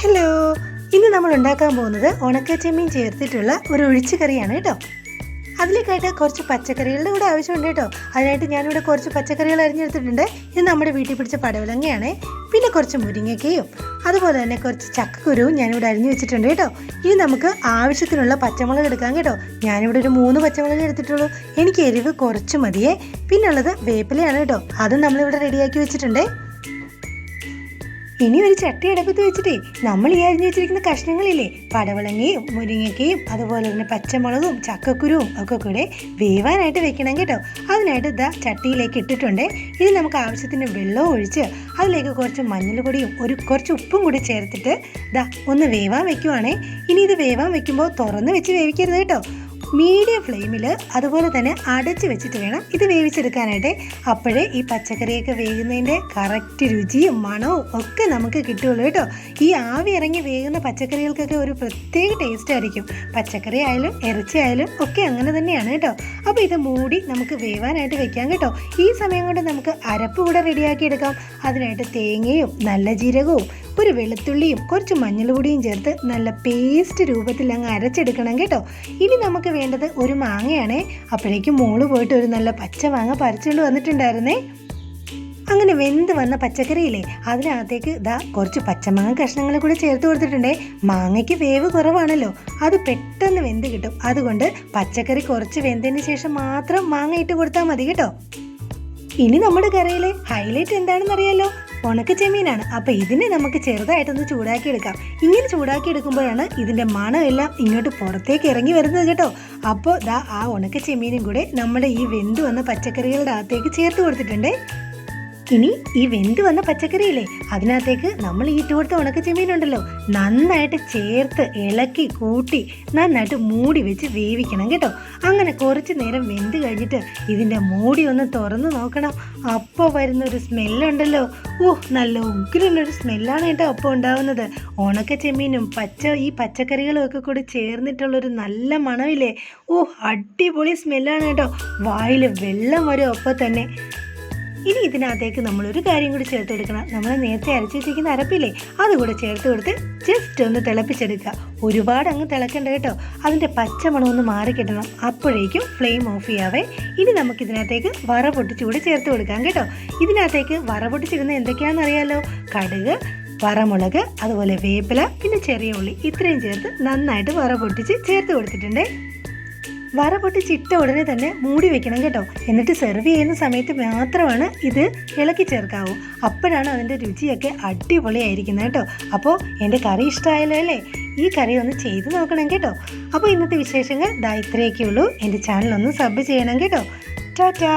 Hello, ഇന്ന് നമ്മൾ ഉണ്ടാക്കാൻ പോകുന്നത് ഉണക്കച്ചെമ്മീൻ ചേർത്തിട്ടുള്ള ഒരു ഒഴിച്ചു കറിയാണ് കേട്ടോ. അതിലേക്കായിട്ട് കുറച്ച് പച്ചക്കറികളുടെ കൂടെ ആവശ്യമുണ്ട് കേട്ടോ. അതിനായിട്ട് ഞാനിവിടെ കുറച്ച് പച്ചക്കറികൾ അരിഞ്ഞെടുത്തിട്ടുണ്ട്. ഇത് നമ്മുടെ വീട്ടിൽ പിടിച്ച പടവലങ്ങയാണ്. പിന്നെ കുറച്ച് മുരിങ്ങയ്ക്കയും അതുപോലെ തന്നെ കുറച്ച് ചക്കക്കുരുവും ഞാനിവിടെ അരിഞ്ഞു വെച്ചിട്ടുണ്ട് കേട്ടോ. ഇനി നമുക്ക് ആവശ്യത്തിനുള്ള പച്ചമുളക് എടുക്കാം കേട്ടോ. ഞാനിവിടെ ഒരു 3 പച്ചമുളക് എടുത്തിട്ടുള്ളൂ. എനിക്ക് എരിവ് കുറച്ച് മതിയേ. പിന്നുള്ളത് വേപ്പിലയാണ് കേട്ടോ. അതും നമ്മളിവിടെ റെഡിയാക്കി വെച്ചിട്ടുണ്ട്. ഇനി ഒരു ചട്ടി അടുപ്പത്ത് വെച്ചിട്ടേ നമ്മൾ ഈ അരിഞ്ഞു വെച്ചിരിക്കുന്ന കഷ്ണങ്ങളില്ലേ, പടവളങ്ങയും മുരിങ്ങയ്ക്കയും അതുപോലെ തന്നെ പച്ചമുളകും ചക്കക്കുരുവും ഒക്കെ കൂടെ വേവാനായിട്ട് വെക്കണം കേട്ടോ. അതിനായിട്ട് ഇതാ ചട്ടിയിലേക്ക് ഇട്ടിട്ടുണ്ട്. ഇനി നമുക്ക് ആവശ്യത്തിന് വെള്ളവും ഒഴിച്ച് അതിലേക്ക് കുറച്ച് മഞ്ഞൾപ്പൊടിയും കുറച്ച് ഉപ്പും കൂടി ചേർത്തിട്ട് ഇതാ ഒന്ന് വേവാൻ വെക്കുവാണേ. ഇനി ഇത് വേവാൻ വെക്കുമ്പോൾ തുറന്ന് വെച്ച് വേവിക്കരുത് കേട്ടോ. മീഡിയം ഫ്ലെയിമിൽ അതുപോലെ തന്നെ അടച്ച് വെച്ചിട്ട് വേണം ഇത് വേവിച്ചെടുക്കാനായിട്ട്. അപ്പോഴേ ഈ പച്ചക്കറിയൊക്കെ വേകുന്നതിൻ്റെ കറക്റ്റ് രുചിയും മണവും ഒക്കെ നമുക്ക് കിട്ടുള്ളൂ കേട്ടോ. ഈ ആവി ഇറങ്ങി വേകുന്ന പച്ചക്കറികൾക്കൊക്കെ ഒരു പ്രത്യേക ടേസ്റ്റ് ആയിരിക്കും. പച്ചക്കറി ആയാലും ഇറച്ചി ആയാലും ഒക്കെ അങ്ങനെ തന്നെയാണ് കേട്ടോ. അപ്പോൾ ഇത് മൂടി നമുക്ക് വേവാനായിട്ട് വെക്കാം കേട്ടോ. ഈ സമയം കൊണ്ട് നമുക്ക് അരപ്പ് കൂടെ റെഡിയാക്കി എടുക്കാം. അതിനായിട്ട് തേങ്ങയും നല്ല ജീരകവും ഒരു വെളുത്തുള്ളിയും കുറച്ച് മഞ്ഞൾപ്പൊടിയും ചേർത്ത് നല്ല പേസ്റ്റ് രൂപത്തിൽ അങ്ങ് അരച്ചെടുക്കണം കേട്ടോ. ഇനി നമുക്ക് വേണ്ടത് ഒരു മാങ്ങയാണേ. അപ്പോഴേക്കും മോള് പോയിട്ട് ഒരു നല്ല പച്ച മാങ്ങ പറിച്ചുകൊണ്ട് വന്നിട്ടുണ്ടായിരുന്നേ. അങ്ങനെ വെന്ത് വന്ന പച്ചക്കറിയില്ലേ, അതിനകത്തേക്ക് ഇതാ കുറച്ച് പച്ചമാങ്ങ കഷ്ണങ്ങൾ കൂടെ ചേർത്ത് കൊടുത്തിട്ടുണ്ടേ. മാങ്ങയ്ക്ക് വേവ് കുറവാണല്ലോ, അത് പെട്ടെന്ന് വെന്ത് കിട്ടും. അതുകൊണ്ട് പച്ചക്കറി കുറച്ച് വെന്തതിന് ശേഷം മാത്രം മാങ്ങ ഇട്ട് കൊടുത്താൽ മതി കേട്ടോ. ഇനി നമ്മുടെ കറിയിലെ ഹൈലൈറ്റ് എന്താണെന്ന് അറിയാലോ, ഉണക്കച്ചെമ്മീനാണ്. അപ്പോൾ ഇതിനെ നമുക്ക് ചെറുതായിട്ടൊന്ന് ചൂടാക്കി എടുക്കാം. ഇങ്ങനെ ചൂടാക്കി എടുക്കുമ്പോഴാണ് ഇതിൻ്റെ മണമെല്ലാം ഇങ്ങോട്ട് പുറത്തേക്ക് ഇറങ്ങി വരുന്നത് കേട്ടോ. അപ്പോൾ ദാ ആ ഉണക്കച്ചെമ്മീനും കൂടെ നമ്മുടെ ഈ വെന്ത് വന്ന പച്ചക്കറികളുടെ അകത്തേക്ക് ചേർത്ത് കൊടുത്തിട്ടുണ്ട്. ഇനി ഈ വെന്ത് വന്ന പച്ചക്കറിയില്ലേ, അതിനകത്തേക്ക് നമ്മൾ ഈ ഇട്ട് കൊടുത്ത ഉണക്കച്ചെമ്മീനുണ്ടല്ലോ നന്നായിട്ട് ചേർത്ത് ഇളക്കി കൂട്ടി നന്നായിട്ട് മൂടി വെച്ച് വേവിക്കണം കേട്ടോ. അങ്ങനെ കുറച്ച് നേരം വെന്ത് കഴിഞ്ഞിട്ട് ഇതിൻ്റെ മൂടി ഒന്ന് തുറന്ന് നോക്കണം. അപ്പോൾ വരുന്നൊരു സ്മെല്ലുണ്ടല്ലോ, നല്ല ഉഗ്രനൊരു സ്മെല്ലാണ് കേട്ടോ അപ്പോൾ ഉണ്ടാവുന്നത്. ഉണക്കച്ചെമ്മീനും ഈ പച്ചക്കറികളും ഒക്കെ കൂടി ചേർന്നിട്ടുള്ളൊരു നല്ല മണമില്ലേ, അടിപൊളി സ്മെല്ലാണ് കേട്ടോ. വായിൽ വെള്ളം വരും അപ്പോൾ തന്നെ. ഇനി ഇതിനകത്തേക്ക് നമ്മളൊരു കാര്യം കൂടി ചേർത്ത് കൊടുക്കണം. നമ്മൾ നേരത്തെ അരച്ച് വെച്ചിരിക്കുന്ന അരപ്പില്ലേ, അതുകൂടെ ചേർത്ത് കൊടുത്ത് ജസ്റ്റ് ഒന്ന് തിളപ്പിച്ചെടുക്കുക. ഒരുപാട് അങ്ങ് തിളക്കണ്ട കേട്ടോ. അതിൻ്റെ പച്ചമണം ഒന്ന് മാറി കിട്ടണം. അപ്പോഴേക്കും ഫ്ലെയിം ഓഫ് ചെയ്യാവേ. ഇനി നമുക്കിതിനകത്തേക്ക് വറ പൊട്ടിച്ചുകൂടി ചേർത്ത് കൊടുക്കാം കേട്ടോ. ഇതിനകത്തേക്ക് വറ പൊട്ടിച്ചിരുന്നത് എന്തൊക്കെയാണെന്ന് അറിയാലോ. കടുക്, വറമുളക്, അതുപോലെ വേപ്പില, പിന്നെ ചെറിയ ഉള്ളി, ഇത്രയും ചേർത്ത് നന്നായിട്ട് വറ പൊട്ടിച്ച് ചേർത്ത് കൊടുത്തിട്ടുണ്ട്. വറ പൊട്ടിച്ചിട്ട ഉടനെ തന്നെ മൂടി വെക്കണം കേട്ടോ. എന്നിട്ട് സെർവ് ചെയ്യുന്ന സമയത്ത് മാത്രമാണ് ഇത് ഇളക്കി ചേർക്കാവൂ. അപ്പോഴാണ് അതിൻ്റെ രുചിയൊക്കെ അടിപൊളിയായിരിക്കുന്നത് കേട്ടോ. അപ്പോൾ എൻ്റെ കറി ഇഷ്ടമായല്ലോ അല്ലേ? ഈ കറി ഒന്ന് ചെയ്ത് നോക്കണം കേട്ടോ. അപ്പോൾ ഇന്നത്തെ വിശേഷങ്ങൾ ദാ ഇത്രയൊക്കെ ഉള്ളൂ. എൻ്റെ ചാനൽ ഒന്ന് സബ് ചെയ്യണം കേട്ടോ. ടാറ്റാ.